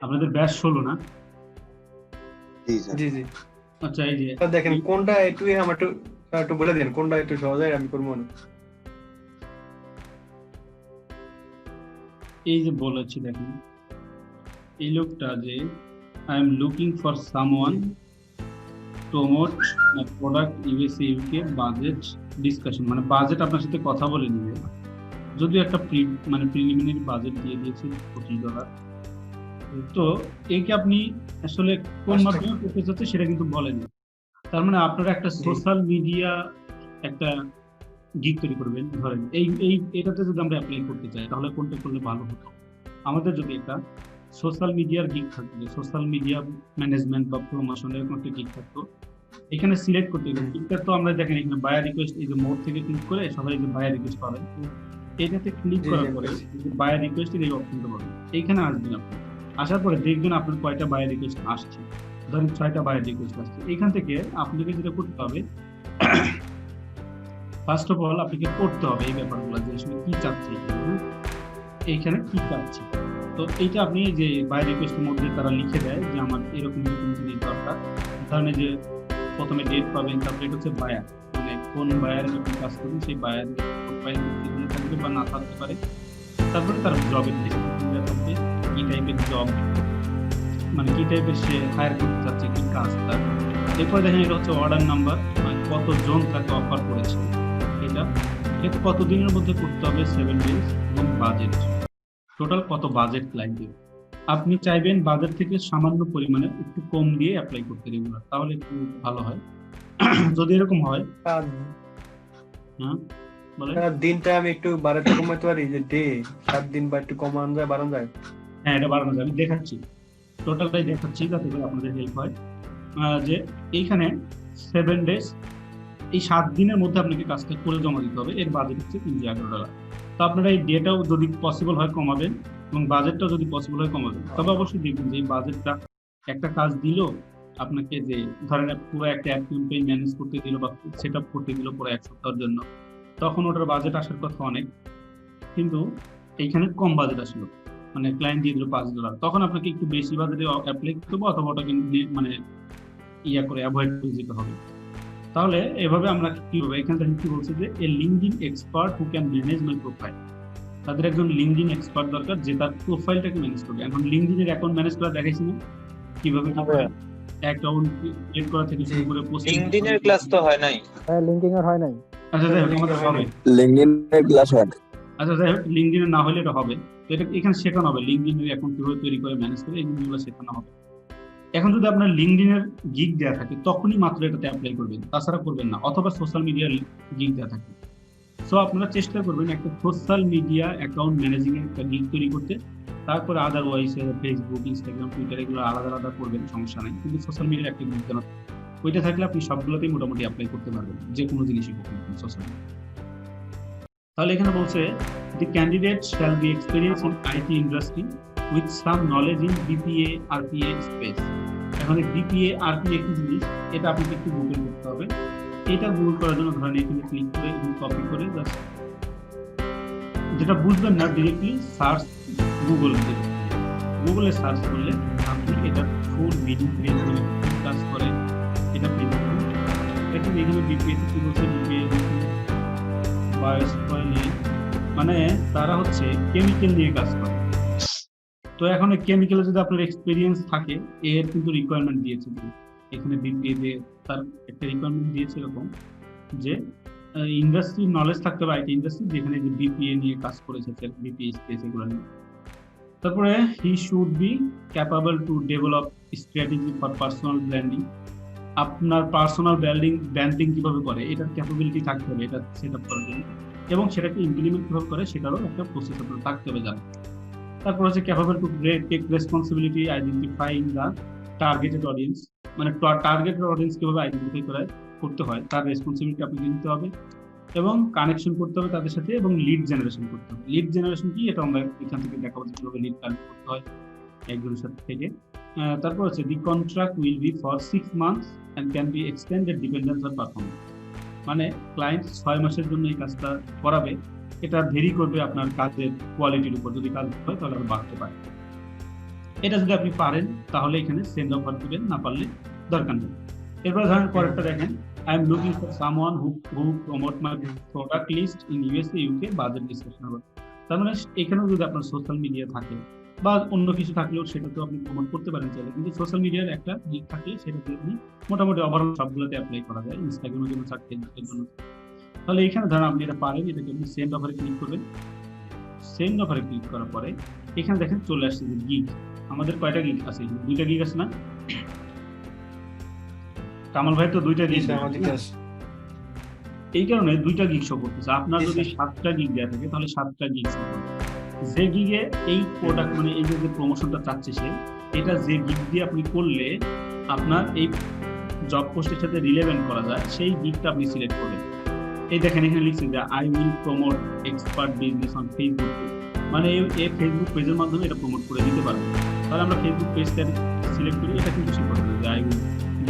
আপনাদের ব্যাচ 16 না? জি জি। আচ্ছা, এই যে দেখেন কোনটা একটু আমার একটু বলে দেন, কোনটা একটু সহজ হয় আমি করবো না। এই যে বলেছি দেখেন, এই লোকটা যে I am looking for someone promote product USA UK budget discussion, মানে বাজেট আপনার সাথে কথা বলে নিবে। যদিও একটা মানে প্রিলিমিনারি বাজেট দিয়ে দিয়েছে $20। তো একে আপনি আসলে কোন মাধ্যমে করতে চাচ্ছে সেটা কিন্তু বলেনি। তার মানে আপনারা একটা সোশ্যাল মিডিয়া একটা গিগ তৈরি করবেন। ধরেন এই এটাতে যদি আমরা অ্যাপ্লাই করতে চাই তাহলে কোনটা করলে ভালো হতো? আমাদের যদি একটা সোশ্যাল মিডিয়ার গিগ থাকতো, সোশ্যাল মিডিয়া ম্যানেজমেন্ট বা প্রমোশন এরকম একটা গিগ থাকতো, এখানে সিলেক্ট করতে গেলে গিগটা তো আমরা দেখেন এখানে বায়ার রিকোয়েস্ট, এই যে মোড থেকে ক্লিক করে সবাই যে বায়ার রিকোয়েস্ট পাবেন, এটাতে ক্লিক করার পরে বায়ার রিকোয়েস্টের এই অপশনটা পাবেন। এইখানে আসবেন আপনি, আসার পরে দেখবেন আপনার কয়টা বায়ার রিকোয়েস্ট আসছে। ধরেন 6টা বায়ার রিকোয়েস্ট আসছে। এখান থেকে আপনাকে যেটা করতে হবে, ফার্স্ট অফ অল আপনাকে পড়তে হবে এই ব্যাপারগুলো যে আসলে কি চাচ্ছে এইখানে কি চাচ্ছে। তো এইটা আপনি যে বাই রিকোয়েস্টের মধ্যে তারা লিখে দেয় যে আমার এরকম এরকম জিনিস দরকার। ধরেন যে প্রথমে ডেট পাবেন, তারপরে এটা হচ্ছে বায়ার, মানে কোন বায়ারের আপনি কাজ করবেন সেই বায়ারের প্রোফাইল থাকবে বা না থাকতে পারে। তারপরে তার জবের ডিসক্রিপশনটা থাকবে, কি টাইপের জব, মানে কি টাইপের সে হায়ার করতে চাচ্ছে, কি কাজ তার। এরপরে দেখেন এটা হচ্ছে অর্ডার নাম্বার, মানে কতজন তাকে অফার করেছে এটা কত দিনের মধ্যে করতে হবে, 7 days, এবং বাজেট টোটাল কত বাজেট লাগবে। আপনি চাইবেন বাজেট থেকে সামান্য পরিমাণে একটু কম দিয়ে অ্যাপ্লাই করতে রেগুলার, তাহলে একটু ভালো হয়। যদি এরকম হয়, হ্যাঁ বলেন। দিনটা আমি একটু বাড়াতে কমাতে পারি, যে ডে 7 দিন বা একটু কমানো যায়, বাড়ানো যায়? হ্যাঁ, এটা বাড়ানো যায়, আমি দেখাচ্ছি, টোটালটাই দেখাচ্ছি যাতে করে আপনাদের হেল্প হয়। যে এইখানে 7 days, এই 7 দিনের মধ্যে আপনাকে কাজটা করে জমা দিতে হবে। এর বাজেট হচ্ছে $311। তো আপনারা এই ডেটাও যদি পসিবল হয় কমাবেন এবং বাজেটটাও যদি পসিবল হয় কমাবেন। তবে অবশ্যই দেখবেন যে এই বাজেটটা একটা কাজ দিল আপনাকে, যে ধরেন পুরো একটা অ্যাড ক্যাম্পেইন ম্যানেজ করতে দিল বা সেট আপ করতে দিল পুরো 1 সপ্তাহের জন্য, তখন ওটার বাজেট আসার কথা অনেক, কিন্তু এইখানে কম বাজেট আসলো, মানে ক্লায়েন্ট দিয়ে দিল $5, তখন আপনাকে একটু বেশি বাজেটে অ্যাপ্লাই করতে হবে অথবা ওটাকে মানে ইয়া করে অ্যাভয়েড করে যেতে হবে। তাহলে এভাবে আমরা কি হবে, এখানে দেখেন কি বলছে যে a LinkedIn expert who can manage my profile. তাদের একজন লিঙ্কডিন এক্সপার্ট দরকার যে তার প্রোফাইলটাকে ম্যানেজ করবে। এখন লিঙ্কডিনের অ্যাকাউন্ট ম্যানেজ করা দেখাইছি না কিভাবে কি করে, অ্যাকাউন্ট ক্রিয়েট করা থেকে শুরু করে পোস্ট। লিঙ্কডিনের ক্লাস তো হয় নাই। হ্যাঁ, লিংকিং এর হয় নাই। আচ্ছা যাই হোক, আমাদের হবে লিঙ্কডইনের ক্লাস হয়। আচ্ছা যাই হোক, লিঙ্কডিনের না হলে এটা হবে। তো এটা এখানে শেখানো হবে, লিঙ্কডিনের অ্যাকাউন্ট কিভাবে তৈরি করে ম্যানেজ করে এই জিনিসগুলো শেখানো হবে। এখন যদি আপনার লিঙ্কডিনের গিগ দেওয়া থাকে তখনই মাত্র এটাতে অ্যাপ্লাই করবেন, তাছাড়া করবেন না, অথবা সোশ্যাল মিডিয়ার গিগ দেওয়া থাকে। সো আপনারা চেষ্টা করবেন একটা সোশ্যাল মিডিয়া অ্যাকাউন্ট ম্যানেজিং এর একটা গিগ তৈরি করতে। তারপরে আদারওয়াইজ ফেসবুক, ইনস্টাগ্রাম, টুইটার এগুলো আলাদা আলাদা করবেন, সমস্যা নাই, কিন্তু সোশ্যাল মিডিয়ার একটা গিগ দেওয়া ওইটা থাকলে আপনি সবগুলোতেই মোটামুটি অ্যাপ্লাই করতে পারবেন, যে কোনো জিনিসই হোক সোশ্যাল মিডিয়া। তাহলে এখানে বলছে the candidate shall be experience in IT industry with some knowledge in BPA RPA space. এখন বিপিএ আরপিএ কি জিনিস এটা আপনাকে একটু গুগল করতে হবে। এটা গুগল করার জন্য ধরেন এখানে ক্লিক করে কপি করে জাস্ট, যেটা বুঝবেন না ডিরেক্টলি সার্চ গুগল, গুগলে সার্চ করলে আপনি এটা ফুল ভিডিও ক্রিয়েট করে কাজ করে এটা পেয়ে যাবেন। দেখুন এখানে বিপিএ কি বলছে, বিপিএ মানে তারা হচ্ছে কেমিক্যাল নিয়ে কাজ করে। তো এখন কেমিক্যালে যদি আপনার এক্সপিরিয়েন্স থাকে, এর কিন্তু রিকোয়ারমেন্ট দিয়েছে এখানে বিপিএ, তার একটা রিকোয়ারমেন্ট দিয়েছে এরকম যে ইন্ডাস্ট্রি নলেজ থাকতে হবে, আইটি ইন্ডাস্ট্রি যেখানে যে বিপিএ নিয়ে কাজ করেছে, বিপিএ স্পেস এগুলো নিয়ে। তারপরে he should be capable to develop strategy for personal branding. আপনার পার্সোনাল ব্র্যান্ডিং কিভাবে করে এটার ক্যাপাবিলিটি থাকতে হবে এটা সেট আপ করার জন্য, এবং সেটাকে ইমপ্লিমেন্ট কিভাবে করে সেটারও একটা প্রসেস আপনার থাকতে হবে জানা। তারপর হচ্ছে capable to take responsibility identifying the targeted audience, মানে টার্গেটেড অডিয়েন্স কিভাবে আইডেন্টিফাই করতে হয় তার রেসপন্সিবিলিটি আপনাকে নিতে হবে, এবং কানেকশন করতে হবে তাদের সাথে, এবং লিড জেনারেশন করতে হবে। লিড জেনারেশন কি এটা আমরা এখান থেকে দেখাবো কিভাবে লিড কালেক্ট করতে হয় একজনের সাথে থেকে। তারপর হচ্ছে the contract will be for 6 months and can be extended dependent on performance। মানে ক্লায়েন্ট 6 মাসের জন্য এই কাজটা করাবে, এটা ভেরি করবে আপনার কাজের কোয়ালিটির উপর। যদি কাজ হয় তাহলে আপনি বাড়তে পারেন। এটা যদি আপনি পারেন তাহলে এখানে সেন্ড অফার দিবেন, না পারলে দরকার নেই। এরপর ধরেন পরেরটা দেখেন, I am looking for someone who promote my product list in USA UK, budget discussion হবে। তার মানে এখানেও যদি আপনার সোশ্যাল মিডিয়া থাকে বা অন্য কিছু থাকলেও সেটা তো আপনি প্রমোট করতে পারেন চাইলে, কিন্তু সোশ্যাল মিডিয়ার একটা দিক থাকলে সেটাতে আপনি মোটামুটি ওভারঅল সবগুলোতে অ্যাপ্লাই করা যায়, ইনস্টাগ্রামের জন্য থাকতে, ফেসবুকের জন্য। তাহলে এখানে ধরেন আপনি এটা পারেন, এটাকে আপনি সেন্ড অফারে ক্লিক করবেন। সেন্ড অফারে ক্লিক করার পরে এখানে দেখেন চলে আসছে যে গিগ। আমাদের কয়টা গিগ আছে? 2টা গিগ আছে না? কামাল ভাই তো 2টা গিগ, এই কারণে 2টা গিগ শো করতেছে। আপনার যদি 7টা গিগ দেওয়া থাকে তাহলে 7টা গিগ শো করবে। যে গিগে এই প্রোডাক্ট মানে এই যে প্রমোশনটা চাচ্ছে সে, এটা যে গিগ দিয়ে আপনি করলে আপনার এই জব পোস্টের সাথে রিলেভেন্ট করা যায়, সেই গিগটা আপনি সিলেক্ট করবেন। এই দেখেন এখানে লিখছে যে I will promote expert business on Facebook, মানে এই ফেসবুক পেজের মাধ্যমে এটা প্রমোট করে দিতে পারবে। তাহলে আমরা ফেসবুক পেজটা সিলেক্ট করি, এটা কিন্তু সে করবে যে I will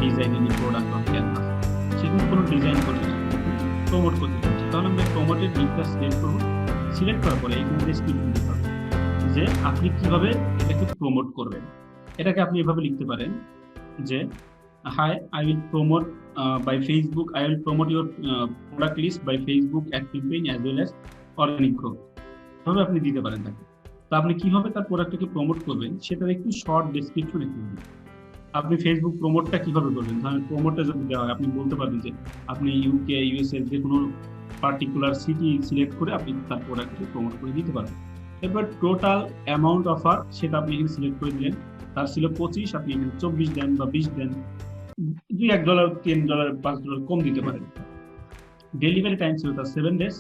design any product on Canva, সে কিন্তু কোনো ডিজাইন করবে না, প্রমোট করতে চাচ্ছে। তাহলে আমরা প্রমোটের লিঙ্কটা সিলেক্ট করবো। সিলেক্ট করার পরে এখানে ডেসক্রিপশন দিতে হবে যে আপনি কিভাবে এটাকে প্রমোট করবেন। এটাকে আপনি এভাবে লিখতে পারেন যে hi, I will promote by Facebook, I will promote your product list by Facebook ad campaign as well as organic growth। এভাবে আপনি দিতে পারেন তাকে। তো আপনি কিভাবে তার প্রোডাক্টটাকে প্রমোট করবেন সেটার একটু শর্ট ডেসক্রিপশন একটু দিন। আপনি ফেসবুক প্রমোটটা কিভাবে করবেন, ধরেন প্রমোটটা যদি দেওয়া হয় আপনি বলতে পারবেন যে আপনি ইউকে ইউএসএ যে কোনো পার্টিকুলার সিটি সিলেক্ট করে আপনি তার প্রোডাক্টকে প্রমোট করে দিতে পারবেন। এরপর টোটাল অ্যামাউন্ট অফার সেটা আপনি এখানে সিলেক্ট করে দিলেন। তার ছিল 25, আপনি এখানে 24 দেন বা 20 দেন, $1, $3, $5 কম দিতে পারেন। ডেলিভারি টাইম ছিল তার 7 ডেজ,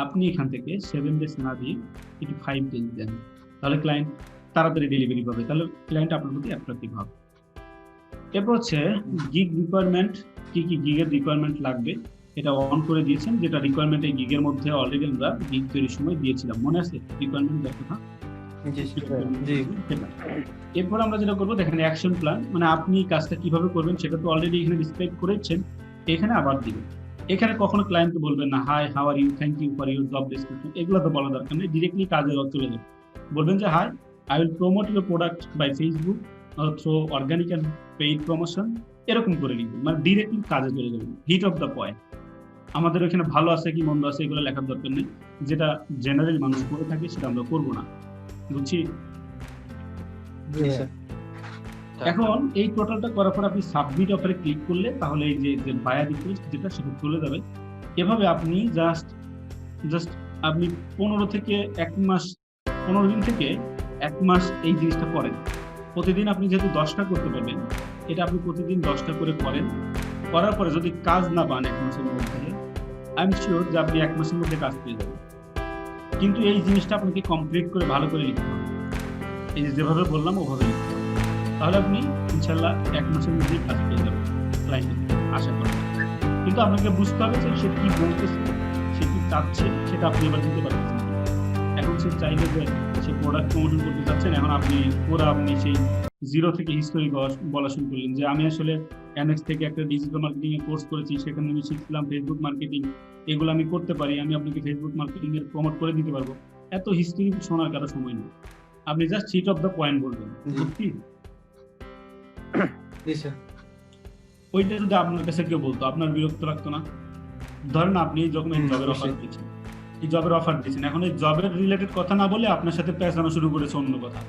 আপনি এখান থেকে 7 ডেজ না দিয়ে এটি 5 ডেজ দেন, তাহলে ক্লায়েন্ট তাড়াতাড়ি ডেলিভারি পাবে, তাহলে ক্লায়েন্ট আপনার প্রতি অ্যাট্রাক্টিভ হবে। এরপর হচ্ছে গিগ রিকোয়ারমেন্ট, কি কি গিগের রিকোয়ারমেন্ট লাগবে এটা অন করে দিয়েছেন, যেটা রিকোয়ারমেন্ট এই গিগের মধ্যে অলরেডি আমরা গিগ তৈরির সময় দিয়েছিলাম, মনে আছে রিকোয়ারমেন্ট কথা? এরপর আমরা যেটা করবো দেখেন অ্যাকশন প্ল্যান, মানে আপনি কাজটা কিভাবে করবেন সেটা তো অলরেডি এখানে ডিসক্রাইব করেছেন, এখানে আবার দিবেন। এখানে কখনো ক্লায়েন্টকে বলবেন না hi how are you, thank you for your job description, এগুলো তো বলা দরকার নেই, ডিরেক্টলি কাজে চলে যাবে। বলবেন যে hi, I will promote your product by Facebook through organic and paid promotion, এরকম করে লিখবেন, মানে ডিরেক্টলি কাজে চলে যাবেন। হিট অফ দ্য পয়েন্ট, আমাদের ওখানে ভালো আছে কি মন্দ আছে এগুলো লেখার দরকার নেই, যেটা জেনারেল মানুষ করে থাকে সেটা আমরা করবো না, বুঝছি? এখন এই টোটালটা করার পর আপনি সাবমিট অফারে ক্লিক করলে তাহলে এই যে বায়ার রিকোয়েস্ট যেটা সেটা চলে যাবে। এভাবে আপনি জাস্ট আপনি 15 থেকে 1 মাস, 15 দিন থেকে 1 মাস এই জিনিসটা করেন। প্রতিদিন আপনি যেহেতু 10টা করতে পারবেন, এটা আপনি প্রতিদিন 10টা করে করেন। করার পরে যদি কাজ না পান 1 মাসের মধ্যে, আই এম শিওর যে আপনি 1 মাসের মধ্যে কাজ পেয়ে যাবেন। কিন্তু এই জিনিসটা আপনাকে কমপ্লিট করে ভালো করে লিখতে হবে, এই যেভাবে বললাম ওভাবে লিখতে হবে, তাহলে আপনি ইনশাল্লাহ 1 মাসের মধ্যেই কাজ পেয়ে যাবেন ক্লায়েন্টের, আশা করি। কিন্তু আপনাকে বুঝতে হবে যে সে কি বলতেছে, সে কি চাচ্ছে, সেটা আপনি এবার দিতে পারতেছেন। এখন সে চাইলে যে সে প্রোডাক্ট প্রমোশন করতে চাচ্ছেন, এখন আপনি সেই 0 থেকে হিস্টোরি বলা শুরু করলেন যে আমি আসলে এনএক্স থেকে একটা ডিজিটাল মার্কেটিং এর কোর্স করেছি, সেখানে আমি শিখছিলাম ফেসবুক মার্কেটিং, এগুলো আমি করতে পারি, আমি আপনাকে ফেসবুক মার্কেটিং এর প্রমোট করে দিতে পারবো। এত হিস্ট্রি শোনার কারো সময় নেই, আপনি just heat of the point বলবেন। ওইটা যদি আপনার কাছে কেউ বলতো আপনার বিরক্ত লাগতো না? ধরেন আপনি যখন এই জবের অফার দিয়েছেন, এখন এই জবের রিলেটেড কথা না বলে আপনার সাথে পেঁচানো শুরু করেছে অন্য কথা,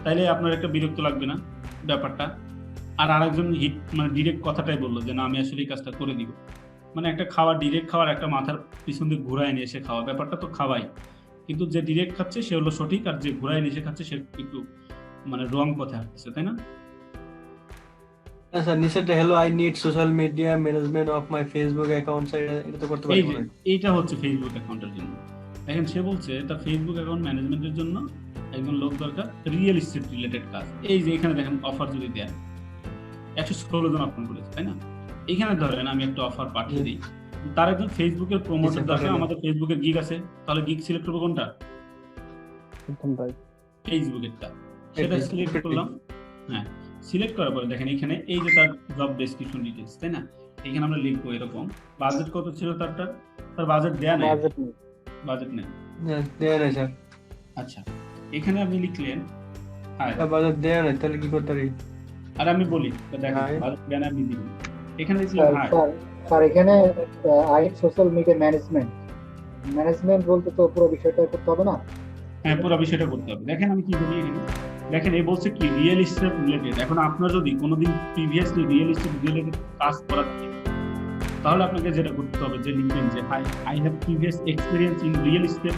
তাইলে আপনার একটা বিরক্ত লাগবে না ব্যাপারটা? আর আরেকজন মানে ডিরেক্ট কথাটাই বললো যে না আমি আসলে এই কাজটা করে দিব, মানে একটা ডিরেক্ট খাওয়ার একটা মাথার পিছন দিয়ে ঘুরায় নিয়ে এসে খাওয়া, ব্যাপারটা তো খাওয়াই, কিন্তু যে ডিরেক্ট খাচ্ছে সে হলো সঠিক, আর যে ঘুরায় নিয়ে এসে খাচ্ছে সে একটু মানে রং পথে হাঁটতেছে, তাই না? আচ্ছা নিচেরটা হলো I need social media management of my Facebook account, এটা তো করতে পারি না। এইটা হচ্ছে ফেসবুক অ্যাকাউন্টের জন্য। এখন সে বলছে তার ফেসবুক অ্যাকাউন্ট ম্যানেজমেন্টের জন্য একজন লোক দরকার, রিয়েল এস্টেট রিলেটেড কাজ। এই যে এখানে দেখেন অফার যদি দেয় 116 জন অফার করেছে, তাই না? এখানে ধরেন আমি একটা অফার পাঠিয়ে দিই, তার একজন ফেসবুকের প্রমোটার দরকার, আমাদের ফেসবুকের গিগ আছে, তাহলে গিগ সিলেক্ট করবো কোনটা? ফেসবুকেরটা, সেটা সিলেক্ট করলাম। হ্যাঁ, সিলেক্ট করার পরে দেখেন এখানে এই যে তার জব ডেসক্রিপশন ডিটেইলস, তাই না? এখানে আমরা লিখবো এরকম বাজেট কত ছিল তার বাজেট দেয়া নাই, বাজেট নেই। বাজেট নেই। দেয়া নাই স্যার, আচ্ছা এখানে আপনি লিখলেন হাই, বাজেট দেয়া নাই, তাহলে কি করতে পারি? আর আমি বলি তো দেখেন হাই। বাজেট দেয়া নাই আপনি দিবেন, এখানে লিখলেন হাই। স্যার এখানে সোশ্যাল মিডিয়া ম্যানেজমেন্ট বলতে তো পুরো বিষয়টা করতে হবে না? হ্যাঁ পুরো বিষয়টা করতে হবে। দেখেন আমি কি বলি এখানে, দেখেন এই বলছে কি রিয়েল এস্টেট রিলেটেড। এখন আপনার যদি কোনোদিন প্রিভিয়াসলি রিয়েল এস্টেট রিলেটেড কাজ করা থাকে তাহলে আপনাকে যেটা করতে হবে যে লিখবেন যে I have previous experience in real estate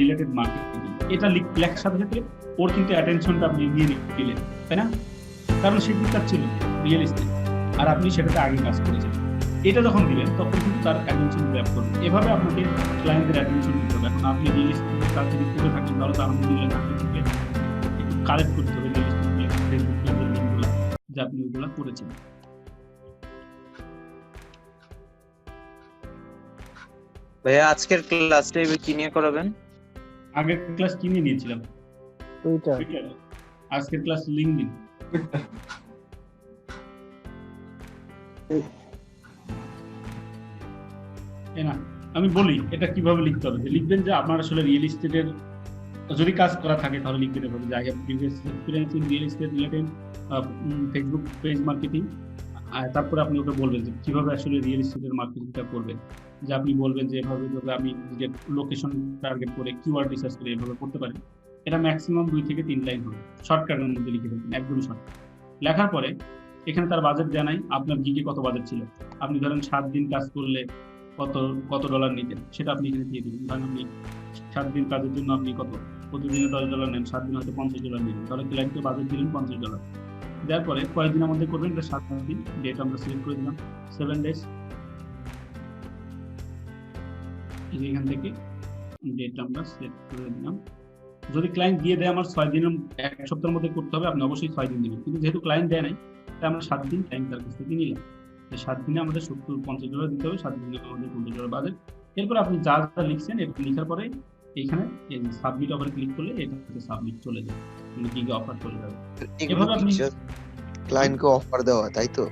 related marketing. এটা লেখার সাথে সাথে ওর কিন্তু অ্যাটেনশনটা আপনি নিয়ে নিলেন, তাই না? কারণ সে কিন্তু ছিল রিয়েল এস্টেট আর আপনি সেটাতে আগে কাজ করেছেন। এটা যখন দিবেন তখন কিন্তু তার অ্যাটেনশন গ্র্যাব করবে। এভাবে আপনাকে ক্লায়েন্টের অ্যাটেনশন দিতে হবে। এখন আপনি রিয়েল এস্টেটের কাজ যদি করে থাকেন তাহলে তো আপনি দিলেন আপনাকে একটু কালেক্ট করতে হবে রিয়েল এস্টেট ফেসবুক পেজের লিঙ্কগুলো যে আপনি ওগুলো করেছেন। ভাইয়া আজকের ক্লাসটা কি নিয়ে করাবেন? আগের ক্লাস কি নিয়ে নিয়েছিলাম? টুইটার। আজকের ক্লাস লিঙ্কডিন। না আমি বলি এটা কিভাবে লিখতে হবে, যে লিখবেন যে আপনার আসলে রিয়েল এস্টেটের যদি কাজ করা থাকে তাহলে লিখতে হবে যে I have previous experience in real estate related Facebook page marketing. আর তারপরে আপনি ওকে বলবেন যে কিভাবে আসলে রিয়েল এস্টেটের মার্কেটিংটা করবেন, যে আপনি বলবেন যে এভাবে যদি আমি যে লোকেশন টার্গেট করে কিওয়ার্ড রিসার্চ করে এভাবে করতে পারি। এটা ম্যাক্সিমাম 2 থেকে 3 লাইন হবে, শর্টকাটের মধ্যে লিখে দেবেন, একদমই শর্ট। লেখার পরে এখানে তার বাজেট জানাই, আপনার গিগে কত বাজেট ছিল। আপনি ধরেন 7 দিন কাজ করলে কত ডলার নিতেন সেটা আপনি এখানে দিয়ে দেবেন। ধরেন আপনি 7 দিন কাজের জন্য আপনি প্রতিদিনে $10 নেন, 7 দিন হয়তো $50 নেবেন, তাহলে ক্লায়েন্টকে বাজেট দিলেন $50। দেওয়ার পরে কয়েকদিনের মধ্যে করবেন, এটা 7 দিন, ডেট আমরা সিলেক্ট করে দিলাম 7 ডেজ। এখান থেকে ডেট আমরা সিলেক্ট করে দিলাম। যদি ক্লায়েন্ট দিয়ে দেয় আমার 6 দিনের 1 সপ্তাহের মধ্যে করতে হবে, আপনি অবশ্যই 6 দিন দিবেন। কিন্তু যেহেতু ক্লায়েন্ট দেয় নাই তাই আমরা 7 দিন টাইম তার কাছ থেকে নিলাম। 7 দিনে আমাদের $50 দিতে হবে, 7 দিনে আমাদের $50 বাজেট। এরপর আপনি যা যা লিখছেন এটা লিখার পরে এইখানে সাবমিট অফারে ক্লিক করলে এটাতে সাবমিট চলে যাবে, মানে গিগে অফার চলে যাবে। এভাবে আপনি ক্লায়েন্টকে অফার দেওয়া, তাই তো?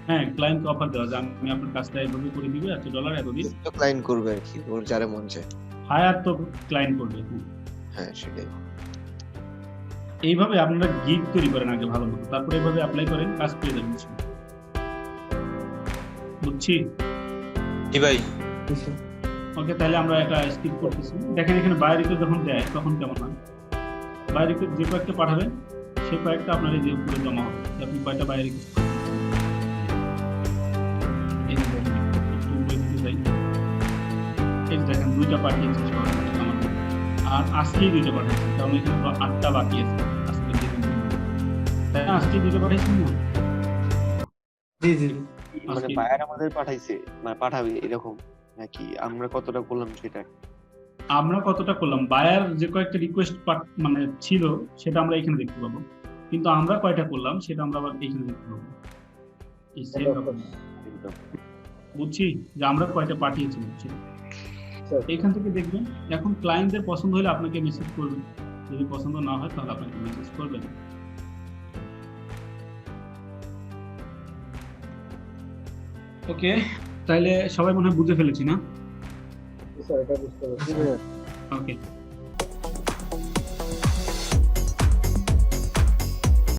হ্যাঁ ক্লায়েন্টকে অফার দেওয়া যে আমি আপনার কাজটা এভাবে করে দিব, $1 এতদিন। তো ক্লায়েন্ট করবে আর কি, ওর যারা মন চায়। হায়ার তো ক্লায়েন্ট করবে। হ্যাঁ সেটাই। এইভাবে আপনারা গিগ তৈরি করেন আগে ভালো মতো, তারপরে এইভাবে অ্যাপ্লাই করেন, কাজ পেয়ে যাবেন। বুঝছি? জি ভাই। ওকে তাহলে আমরা এটা স্কিপ করতেছি। দেখেন এখানে বাই রিকোয়েস্ট যখন দেয় তখন কেমন হয়, বাই রিকোয়েস্ট যে কয়েকটা পাঠাবেন সেই কয়েকটা আপনার এই যে উপরে জমা হবে, আপনি কয়টা বাই রিকোয়েস্ট দেখেন 2টা পাঠিয়েছে আমার, আর আজকেই 2টা পাঠিয়েছে, কারণ এখানে তো 8টা বাকি আছে আজকে দিনের জন্য। তাই না, আজকে 2টা পাঠিয়েছেন না? জি জি। মানে বায়ার আমাদের পাঠাইছে, মানে পাঠাবে এরকম নাকি আমরা কতটা করলাম সেটা? আমরা কতটা করলাম, বায়ার যে কয়েকটা রিকোয়েস্ট মানে ছিল সেটা আমরা এখানে দেখতে পাবো, কিন্তু আমরা কয়টা করলাম সেটা আমরা আবার এখানে দেখতে পাবো। বুঝছি যে আমরা কয়টা পাঠিয়েছিলাম সেটা এখান থেকে দেখবেন। এখন ক্লায়েন্টদের পছন্দ হলে আপনাকে মেসেজ করবেন, যদি পছন্দ না হয় তাহলে আপনাকে মেসেজ করবেন। ওকে তাহলে সবাই মনে হয় বুঝে ফেলেছি না? স্যার এটা বুঝতে পারছি। ওকে